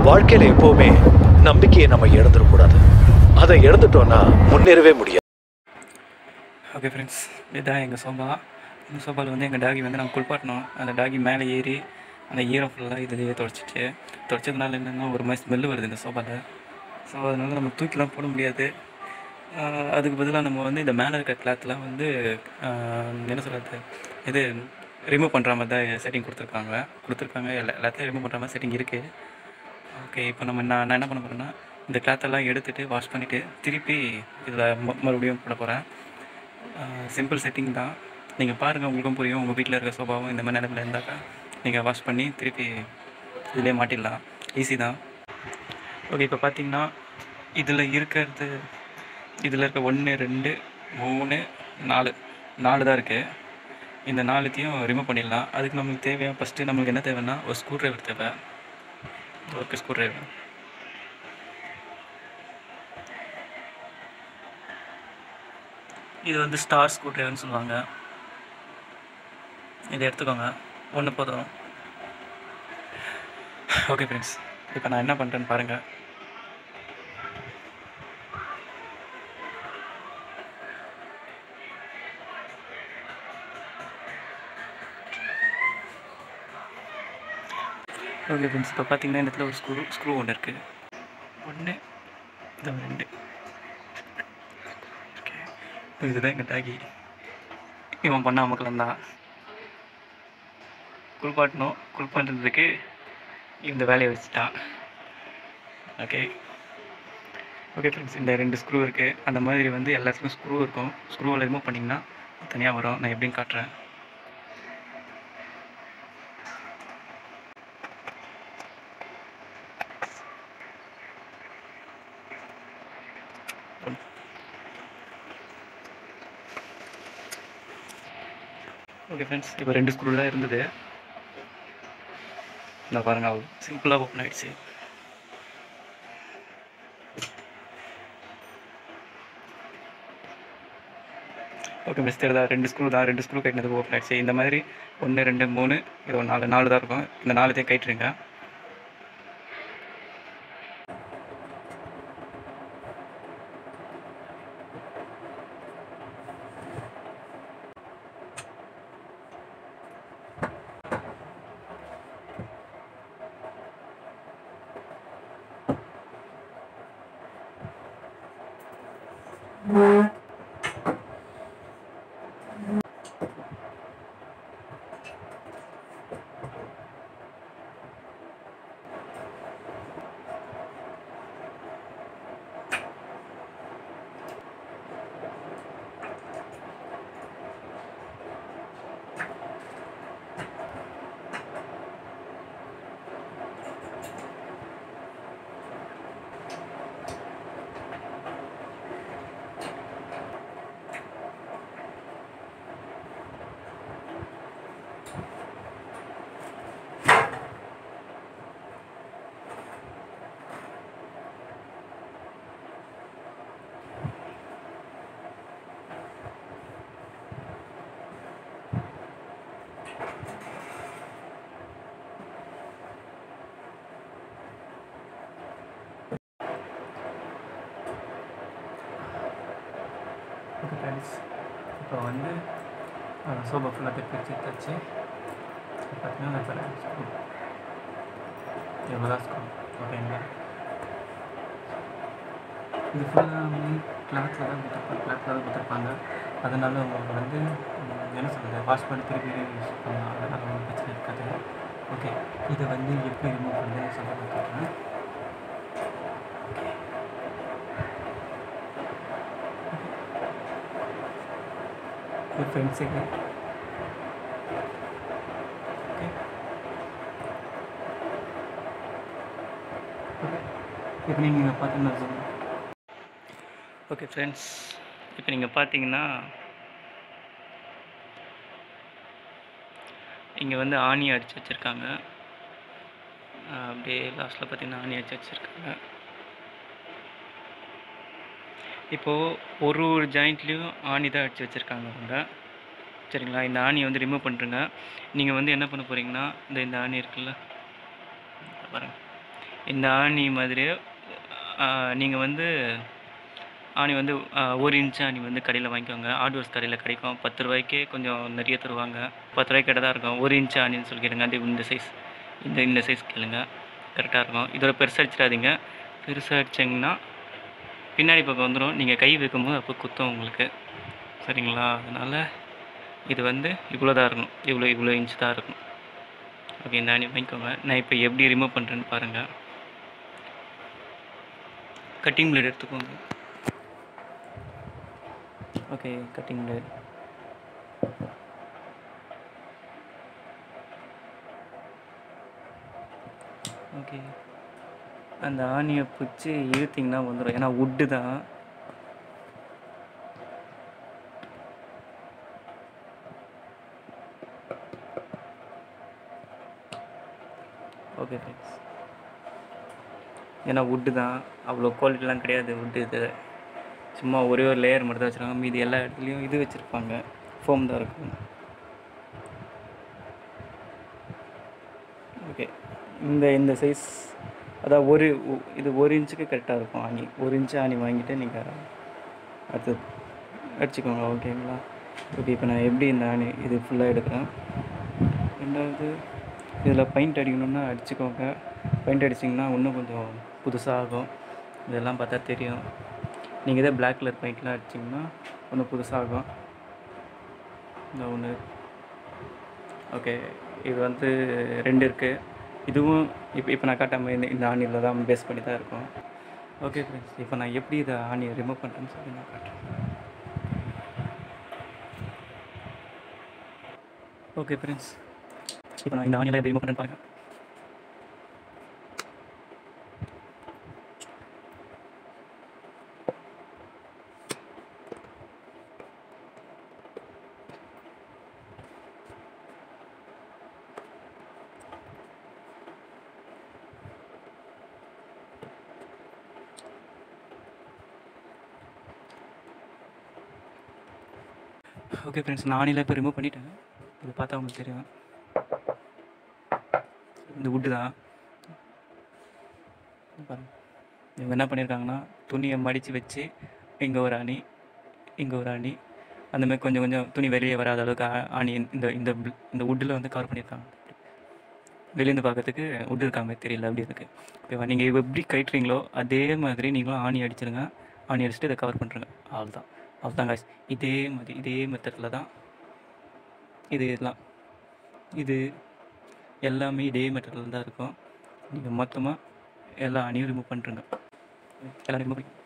வாழ்க்கையில எப்பவுமே நம்பிக்கையை நம்ம இழந்துடக்கூடாது. அதை இழந்துட்டோம்னா முன்னேறவே முடியாது. ஓகே ஃப்ரெண்ட்ஸ், இதுதான் எங்கள் சோபா. இந்த சோபாவில் வந்து எங்கள் டாகி வந்து நாங்கள் குளிப்பாட்டினோம். அந்த டாகி மேலே ஏறி அந்த ஈரம் ஃபுல்லாக இதுலேயே துடைச்சதுனால என்னென்னா ஒரு மாதிரி ஸ்மெல்லு வருது இந்த சோபாவில். ஸோ அதனால் நம்ம தூக்கிலாம் போட முடியாது. அதுக்கு பதிலாக நம்ம வந்து இந்த மேலே இருக்க கிளாத்லாம் வந்து என்ன சொல்கிறது, இது ரிமூவ் பண்ணுற மாதிரி தான் செட்டிங் கொடுத்துருக்காங்க. எல்லாத்தையும் ரிமூவ் பண்ணுற மாதிரி செட்டிங் இருக்குது. ஓகே, இப்போ நான் என்ன பண்ண போகிறேன்னா, இந்த கிளாத்தெல்லாம் எடுத்துகிட்டு வாஷ் பண்ணிவிட்டு திருப்பி இதில் மறுபடியும் போட போகிறேன். சிம்பிள் செட்டிங் தான், நீங்கள் பாருங்கள், உங்களுக்கும் புரியும். உங்கள் வீட்டில் இருக்க சோபாவும் இந்த மாதிரி நிலமையில் இருந்தாக்கா நீங்கள் வாஷ் பண்ணி திருப்பி இதிலே மாட்டிடலாம். ஈஸி தான். ஓகே, இப்போ பார்த்தீங்கன்னா இதில் இருக்க 1 2 3 4 தான் இருக்குது. இந்த 4த்தையும் ரிமூவ் பண்ணிடலாம். அதுக்கு நம்மளுக்கு தேவையாக ஃபஸ்ட்டு நம்மளுக்கு என்ன தேவைன்னா ஒரு ஸ்க்ரூ ட்ரைவர் தேவை. ஓகே, ஸ்க்ரூ ட்ரைவர் இது வந்து ஸ்டார் ஸ்க்ரூ ட்ரைவர்னு சொல்லுவாங்க. இதை எடுத்துக்கோங்க, ஒன்று போதும். ஓகே ஃப்ரெண்ட்ஸ், இப்போ நான் என்ன பண்ணுறேன்னு பாருங்கள். ஓகே ஃப்ரெண்ட்ஸ், இப்போ பார்த்தீங்கன்னா இந்த இடத்துல ஒரு ஸ்க்ரூ ஒன்று இருக்குது. 1 2. ஓகே, இதுதான் எங்கள் டாகி. இவன் பண்ண அமக்கலாம் தான். குளிப்பாட்டுறதுக்கு இந்த வேலையை வச்சுட்டான். ஓகே ஃப்ரெண்ட்ஸ், இந்த 2 ஸ்க்ரூ இருக்குது. அந்த மாதிரி வந்து எல்லாத்துக்கும் ஸ்க்ரூ இருக்கும். ஸ்க்ரூவில் ரிமூவ் பண்ணிங்கன்னா தனியாக வரும். நான் எப்படின்னு காட்டுறேன். ஓகே ஃப்ரெண்ட்ஸ், இப்போ 2 ஸ்க்ரூ தான் இருந்தது. நான் பாருங்கள், சிம்பிளாக ஓப்பன் ஆகிடுச்சு. ஓகே மிஸ், தெரியுதா? 2 ஸ்க்ரூ தான். 2 ஸ்க்ரூ கட்டினதுக்கு ஓப்பன் ஆகிடுச்சு. இந்த மாதிரி 1 2 3 இது 4 தான் இருக்கும். இந்த 4த்தையும் கட்டிடுங்க. ஓகே ஃப்ரெண்ட்ஸ், இப்போ வந்து சோபா ஃபுல்லாக பிரித்து எடுத்தாச்சு. பார்த்தீங்கன்னா ஸ்க்ரூ எவ்வளோ ஸ்க்ரூ. ஓகேங்களா, இது ஃபுல்லாக வந்து கிளாத்தில் தான் கொடுத்துருப்பாங்க. அதனால் உங்களுக்கு வந்து என்ன சொல்கிறது, வாஷ் பண்ணி திருப்பி யூஸ் பண்ணலாம். அதனால் ஒன்றும் பிரச்சனை இருக்காது. ஓகே, இதை வந்து எப்படி ரிமூவ் பண்ணி சொல்ல கேட்குறேன். இது ஃப்ரண்ட் சைடு. ஓகே, இப்போ நீங்கள் பார்த்தீங்கன்னா ஓகே ஃப்ரெண்ட்ஸ், இப்போ நீங்கள் பார்த்தீங்கன்னா இங்கே வந்து ஆணி அடித்து வச்சுருக்காங்க. அப்படியே லாஸ்ட்டில் பார்த்தீங்கன்னா ஆணி அடித்து வச்சுருக்காங்க. இப்போது ஒரு ஜாயிண்ட்லேயும் ஆணி தான் அடித்து வச்சுருக்காங்க அவங்க. சரிங்களா, இந்த ஆணியை வந்து ரிமூவ் பண்ணுறங்க. நீங்கள் வந்து என்ன பண்ண போகிறீங்கன்னா, இந்த ஆணி இருக்குல்ல பாருங்கள், இந்த ஆணி மாதிரி நீங்கள் வந்து ஆணி வந்து 1 இன்ச் ஆணி வந்து கடையில் வாங்கிக்கோங்க. ஹார்ட்வேர்ஸ் கடையில் கிடைக்கும். 10 ரூபாய்க்கே கொஞ்சம் நிறைய தருவாங்க. 10 ரூபாய்க்கு கிட்ட தான் இருக்கும். 1 இன்ச் ஆணின்னு சொல்லி கேளுங்க. அது இந்த சைஸ், இந்த சைஸ் கேளுங்க, கரெக்டாக இருக்கும். இதோட பெருசாக அடிச்சிடாதீங்க. பெருசாக அடிச்சிங்கன்னா பின்னாடி பக்கம் வந்துடும். நீங்கள் கை வைக்கும்போது அப்போ குத்தும் உங்களுக்கு, சரிங்களா? அதனால் இது வந்து இவ்வளோ தான் இருக்கணும். இவ்வளோ இன்ச் தான் இருக்கும். ஓகே, இந்த ஆணி வாங்கிக்கோங்க. நான் இப்போ எப்படி ரிமூவ் பண்ணுறேன்னு பாருங்கள். கட்டிங் பிளேட் எடுத்துக்கோங்க. Okay, cutting blade. ஓகே, அந்த ஆணியை பிடிச்சி இழுத்திங்கன்னா வந்துடும். ஏன்னா உட்டு தான். ஓகே ஃப்ரெண்ட்ஸ், ஏன்னா உட்டு தான், அவ்வளோ குவாலிட்டிலாம் கிடையாது உட்டு. இது சும்மா ஒரே ஒரு லேயர் மட்டும் தான் வச்சுருக்காங்க. மீதி எல்லா இடத்துலையும் இது வச்சுருப்பாங்க, ஃபோம் தான் இருக்கும். ஓகே, இந்த சைஸ் அதான் இது 1 இன்ச்சுக்கு கரெக்டாக இருக்கும் ஆணி. 1 இன்ச்சு ஆணி வாங்கிட்டு நீங்கள் அடுத்து அடிச்சுக்கோங்க, ஓகேங்களா? ஓகே, இப்போ நான் எப்படி இந்த ஆணி இது ஃபுல்லாக எடுக்கிறேன். ரெண்டாவது, இதில் பெயிண்ட் அடிக்கணுன்னா அடிச்சுக்கோங்க. பெயிண்ட் அடிச்சிங்கன்னா இன்னும் கொஞ்சம் புதுசாக ஆகும். இதெல்லாம் பார்த்தா தெரியும். நீங்கள் இதே பிளாக் கலர் பெயிண்ட்லாம் அடிச்சிங்கன்னா இன்னும் புதுசாகும். இந்த ஒன்று. ஓகே, இது வந்து 2 இருக்குது. இதுவும் இப்போ நான் காட்டாமல் இந்த ஆணியில் தான் பேஸ் பண்ணி தான் இருக்கும். ஓகே ஃப்ரெண்ட்ஸ், இப்போ நான் எப்படி இதை ஆணியை ரிமூவ் பண்ணுறேன்னு சொல்லி நான் காட்டுறேன். ஓகே ஃப்ரெண்ட்ஸ், இப்போ நான் இந்த ஆணியில் எப்படி ரிமூவ் பண்ணுறேன்னு பாருங்கள். ஓகே ஃப்ரெண்ட்ஸ், நான் ஆணியில் இப்போ ரிமூவ் பண்ணிட்டேன். இது பார்த்தா உங்களுக்கு தெரியும், இந்த உட்டு தான் பாருங்கள். இவங்க என்ன பண்ணியிருக்காங்கன்னா, துணியை மடித்து வச்சு இங்கே ஒரு அணி, இங்கே ஒரு அணி, அந்தமாதிரி கொஞ்சம் கொஞ்சம் துணி வெளியே வராத அளவுக்கு ஆணி இந்த இந்த இந்த உட்டில் வந்து கவர் பண்ணியிருக்காங்க. வெளியேருந்து பார்க்கறதுக்கு உட்டு இருக்க மாதிரி தெரியல, அப்படி இருக்குது. ஓகேவா? நீங்கள் எப்படி கட்டுறீங்களோ அதே மாதிரி நீங்களும் ஆணி அடிச்சிருங்க. ஆணி அடிச்சுட்டு இதை கவர் பண்ணுறங்க. அவ்வளோதான் காய்ஸ். இதே மாதிரி இதே மெத்தடில் தான் இதெல்லாம் இது எல்லாமே இதே மெத்தடில் தான் இருக்கும். நீங்கள் மொத்தமாக எல்லா ஆணியும் ரிமூவ் பண்ணுறங்க. எல்லாம் ரிமூவ் பண்ணி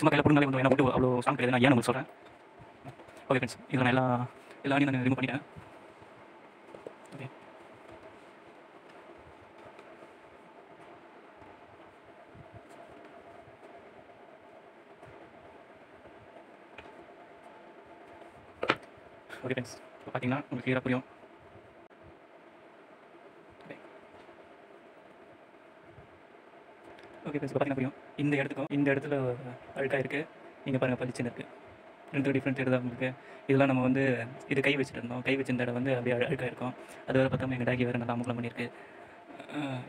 சும்மா கையில் பிடினாலே கொஞ்சம், ஏன்னா விட்டு அவ்வளோ ஸ்ட்ராங் கிடையாது. நான் ஏன் உங்களுக்கு சொல்கிறேன். ஓகே ஃப்ரெண்ட்ஸ், இதில் நான் எல்லா ஆணியும் நான் ரிமூவ் பண்ணிட்டேன். ஓகே, ஓகே ஃப்ரெண்ட்ஸ், இப்போ பார்த்தீங்கன்னா உங்களுக்கு கிளியராக புரியும். ஓகே ஃப்ரெண்ட்ஸ், இப்போ பார்த்தீங்கன்னா புரியும். இந்த இடத்துல அழுக்காக இருக்குது. நீங்கள் பாருங்கள், பளிச்சுன்னு இருக்குது. 2 டிஃப்ரெண்ட் இருக்குது உங்களுக்கு. இதெல்லாம் நம்ம வந்து இது கை வச்சுட்டு இருந்தோம். கை வச்சிருந்த இடம் வந்து அப்படியே அழுக்காக இருக்கும். அது வேறு பார்த்தோம்னா எங்கள் டாகி வேறு நல்லா அமுக்கலம் பண்ணியிருக்கு.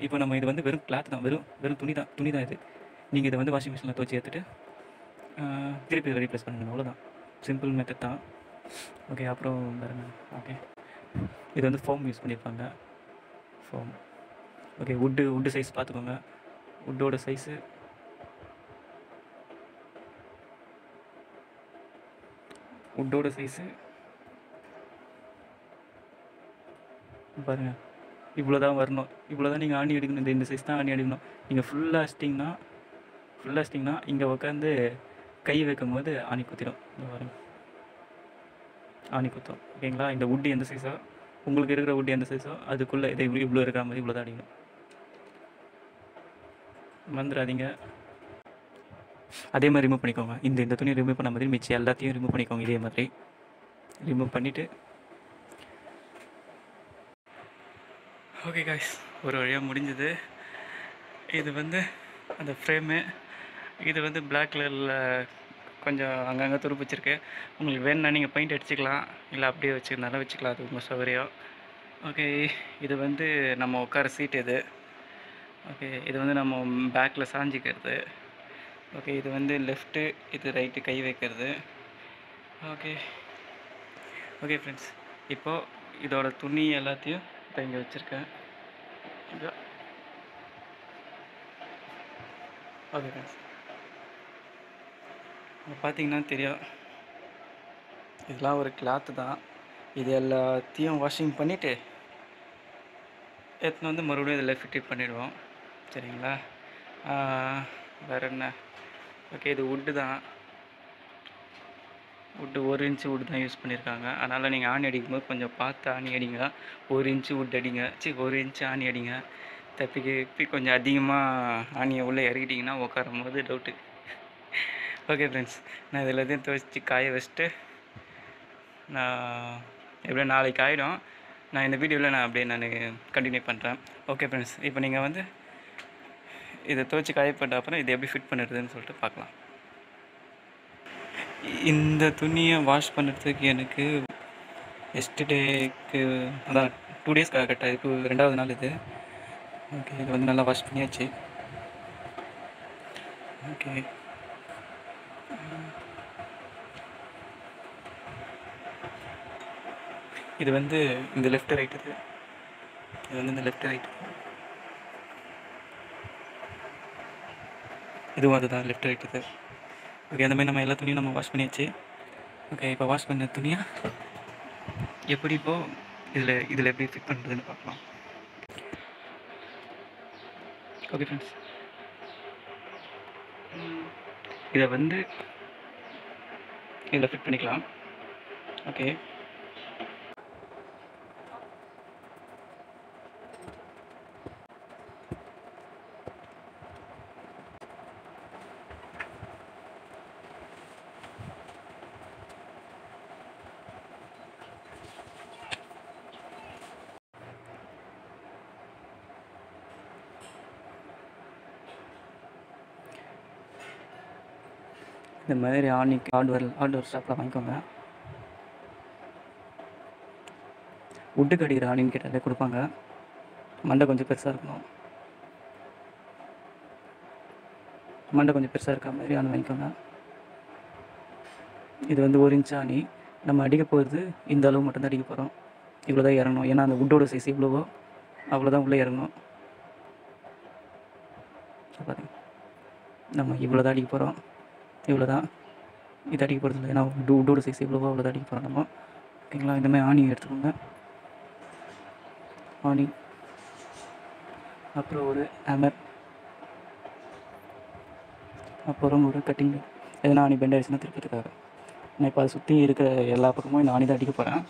இப்போ நம்ம இது வந்து வெறும் கிளாத் தான், வெறும் துணி தான் இது. நீங்கள் இதை வந்து வாஷிங் மிஷினில் துவச்சி எடுத்துகிட்டு திருப்பி ரீப்ளேஸ் பண்ணணும், அவ்வளோதான். சிம்பிள் மெத்தட் தான். ஓகே, அப்புறம் பாருங்க. ஓகே, இது வந்து ஃபோம் யூஸ் பண்ணியிருப்பாங்க, ஃபோம். ஓகே, உட்டு சைஸ் பார்த்துக்கோங்க. உட்டோட சைஸு பாருங்கள், இவ்வளோ தான் வரணும். இவ்வளோ தான் நீங்கள் ஆணி அடிக்கணும். இந்த சைஸ் தான் ஆணி அடிக்கணும். நீங்கள் ஃபுல்லாக அடிச்சிட்டிங்கன்னா இங்கே உட்காந்து கை வைக்கும் போது ஆணி குத்திடும். இங்கே பாருங்கள், ஆணி குத்தும். ஓகேங்களா? இந்த உட்டு எந்த சைஸோ, உங்களுக்கு இருக்கிற உட்டு எந்த சைஸோ அதுக்குள்ளே இதை இவ்வளோ இருக்கிற மாதிரி இவ்வளோ தான் அடிக்கணும். மறந்துடாதீங்க. அதே மாதிரி ரிமூவ் பண்ணிக்கோங்க. இந்த துணியை ரிமூவ் பண்ண மாதிரி மிச்சம் எல்லாத்தையும் ரிமூவ் பண்ணிக்கோங்க. இதே மாதிரி ரிமூவ் பண்ணிவிட்டு ஓகே காய்ஸ், ஒரு வழியாக முடிஞ்சது. இது வந்து அந்த ஃப்ரேமு. இது வந்து பிளாக் கலரில் கொஞ்சம் அங்கங்கே துருப்பு வச்சுருக்கு. உங்களுக்கு வேணும்னா நீங்கள் பெயிண்ட் அடிச்சுக்கலாம், இல்லை அப்படியே வச்சுருந்தாலும் வச்சுக்கலாம், அது உங்கள் சௌகரியம். ஓகே, இது வந்து நம்ம உட்கார சீட் இது. ஓகே, இது வந்து நம்ம பேக்கில் சாஞ்சிக்கிறது. ஓகே, இது வந்து லெஃப்ட்டு, இது ரைட்டு கை வைக்கிறது. ஓகே ஓகே ஃப்ரெண்ட்ஸ், இப்போது இதோட துணி எல்லாத்தையும் இப்போ இங்கே வச்சுருக்கேன். ஓகே ஃப்ரெண்ட்ஸ், பார்த்தீங்கன்னா தெரியும், இதெல்லாம் ஒரு கிளாத்து தான். இது எல்லாத்தையும் வாஷிங் பண்ணிவிட்டு எடுத்துன்னு வந்து மறுபடியும் இதில் ஃபிட் பண்ணிவிடுவோம். சரிங்களா? வேறு என்ன? ஓகே, இது வுட்டு தான். வுட்டு 1 இன்ச்சு வுட் தான் யூஸ் பண்ணியிருக்காங்க. அதனால் நீங்கள் ஆணி அடிக்கும்போது கொஞ்சம் பார்த்து ஆணி அடிங்க. 1 இன்ச்சு வுட் அடிங்க, 1 இன்ச்சு ஆணி அடிங்க. தப்பி கொஞ்சம் அதிகமாக ஆணியை உள்ளே இறக்கிட்டிங்கன்னா உட்காரும் போது டவுட்டு. ஓகே ஃப்ரெண்ட்ஸ், நான் இது எல்லாத்தையும் துவைச்சி காய வச்சுட்டு நான் எப்படியும் நாளைக்கு ஆகிடும். நான் இந்த வீடியோவில் நான் அப்படியே கண்டினியூ பண்ணுறேன். ஓகே ஃப்ரெண்ட்ஸ், இப்போ நீங்கள் வந்து இதை துவைச்சி காய போட்ட அப்புறம் இது எப்படி ஃபிட் பண்ணுறதுன்னு சொல்லிட்டு பார்க்கலாம். இந்த துணியை வாஷ் பண்ணுறதுக்கு எனக்கு எஸ்டர்டேக்கு அதான் 2 டேஸ் கரெக்டாக இருக்குது, 2வது நாள் இது. ஓகே, இது வந்து நல்லா வாஷ் பண்ணியாச்சு. ஓகே, இது வந்து இந்த லெஃப்ட் ரைட், இது வந்து இந்த லெஃப்ட் ரைட், இதுவும் அதுதான் லெஃப்ட் ரைட் இது. ஓகே, அந்த மாதிரி நம்ம எல்லா துணியும் நம்ம வாஷ் பண்ணியாச்சு. ஓகே, இப்போ வாஷ் பண்ண துணியை எப்படி இப்போது இதில் எப்படி ஃபிட் பண்ணுறதுன்னு பார்க்கலாம். ஓகே ஃப்ரெண்ட்ஸ், இதை வந்து இதில் ஃபிட் பண்ணிக்கலாம். ஓகே, இந்த மாதிரி ஹார்ட்வேர் ஷாப்பில் வாங்கிக்கோங்க. வுட்டுக்கு அடிக்கிற ஆணின்னு கேட்டாலே கொடுப்பாங்க. மண்டை கொஞ்சம் பெருசாக இருக்கணும். மண்டை கொஞ்சம் பெருசாக இருக்கிற மாதிரி ஆணி வாங்கிக்கோங்க. இது வந்து 1 இன்ச் ஆணி. நம்ம அடிக்க போகிறது இந்த அளவு மட்டும்தான் அடிக்க போகிறோம். இவ்வளோ தான் இறங்கணும். ஏன்னா அந்த வுட்டோட சைஸ் இவ்வளவோ அவ்வளோதான் உள்ளே இறங்கணும். பாருங்க, நம்ம இவ்வளோ தான் அடிக்க போகிறோம். இவ்வளோ தான் இது அடிக்க போகிறது இல்லை. ஏன்னா வுட்டோட சைஸ் இவ்வளவோ அவ்வளோ தான் அடிக்க போகிறோம் நம்ம. ஓகேங்களா? இந்தமாதிரி ஆணி எடுத்துக்கோங்க. ஆணி, அப்புறம் ஒரு ஹேமர், அப்புறம் ஒரு கட்டிங். எதனா ஆணி பெண்ட் ஆயிடுச்சுன்னா திருப்பத்துக்காக. நான் இப்போ அதை சுற்றி இருக்கிற எல்லா பக்கமும் இந்த ஆணி தான் அடிக்க போகிறேன்.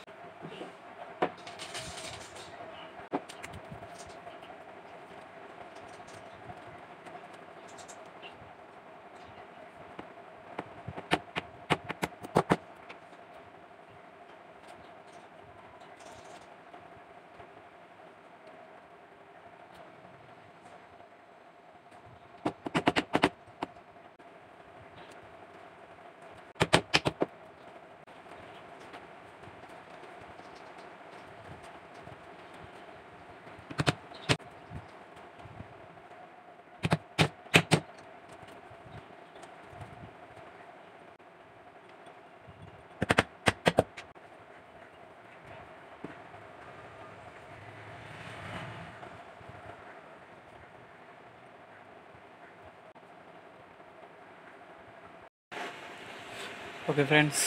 Okay friends,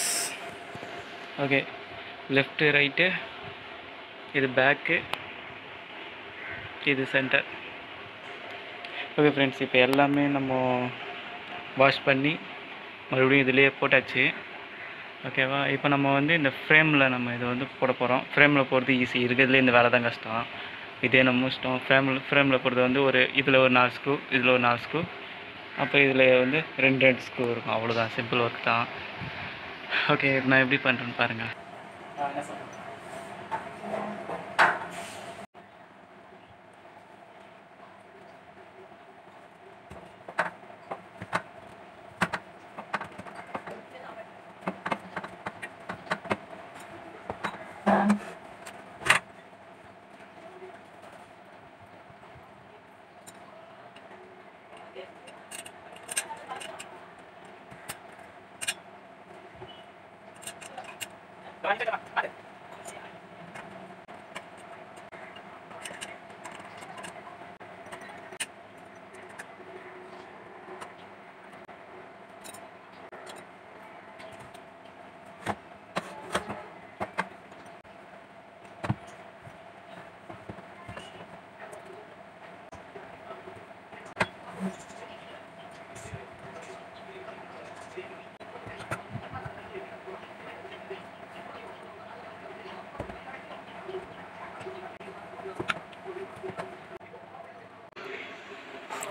okay, left right, இது பேக்கு, இது சென்டர். ஓகே ஃப்ரெண்ட்ஸ், இப்போ எல்லாமே நம்ம வாஷ் பண்ணி மறுபடியும் இதிலே போட்டாச்சு. ஓகேவா? இப்போ நம்ம வந்து இந்த ஃப்ரேமில் நம்ம இதை வந்து போட போகிறோம். ஃப்ரேமில் போடுறது ஈஸி, இருக்கிறதுலே இந்த வேலை தான் கஷ்டம். இதே நம்ம இஷ்டம். ஃப்ரேமில் போடுறது வந்து இதில் ஒரு 4 ஸ்க்ரூ, இதில் ஒரு 4 ஸ்க்ரூ, அப்போ இதில் வந்து 2 ஸ்க்ரூ இருக்கும். அவ்வளோதான், சிம்பிள் ஒர்க் தான். ஓகே, நான் எப்படி பண்ணுறேன்னு பாருங்கள்.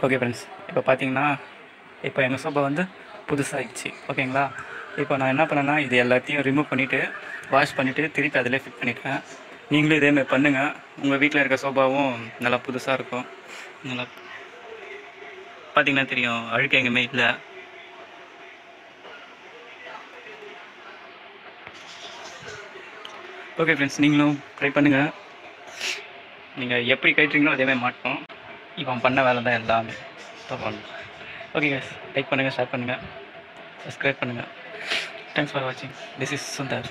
ஓகே ஃப்ரெண்ட்ஸ், இப்போ பார்த்தீங்கன்னா இப்போ எங்கள் சோஃபா வந்து புதுசாகிடுச்சு. ஓகேங்களா? இப்போ நான் என்ன பண்ணேன்னா இது எல்லாத்தையும் ரிமூவ் பண்ணிவிட்டு வாஷ் பண்ணிவிட்டு திருப்பி அதிலே ஃபிட் பண்ணிட்டேன். நீங்களும் இதேமாதிரி பண்ணுங்கள். உங்கள் வீட்டில் இருக்க சோஃபாவும் நல்லா புதுசாக இருக்கும். நல்லா பார்த்தீங்கன்னா தெரியும், அழுக்கு எங்கேயுமே இல்லை. ஓகே ஃப்ரெண்ட்ஸ், நீங்களும் ட்ரை பண்ணுங்கள். நீங்கள் எப்படி கட்டுறீங்களோ அதேமாதிரி மாட்டோம். இவன் பண்ண வேலை தான் எல்லாமே. ஓகே கைஸ், லைக் பண்ணுங்கள், ஷேர் பண்ணுங்கள், சப்ஸ்கிரைப் பண்ணுங்கள். தேங்க்ஸ் ஃபார் வாட்சிங். This is Sundar.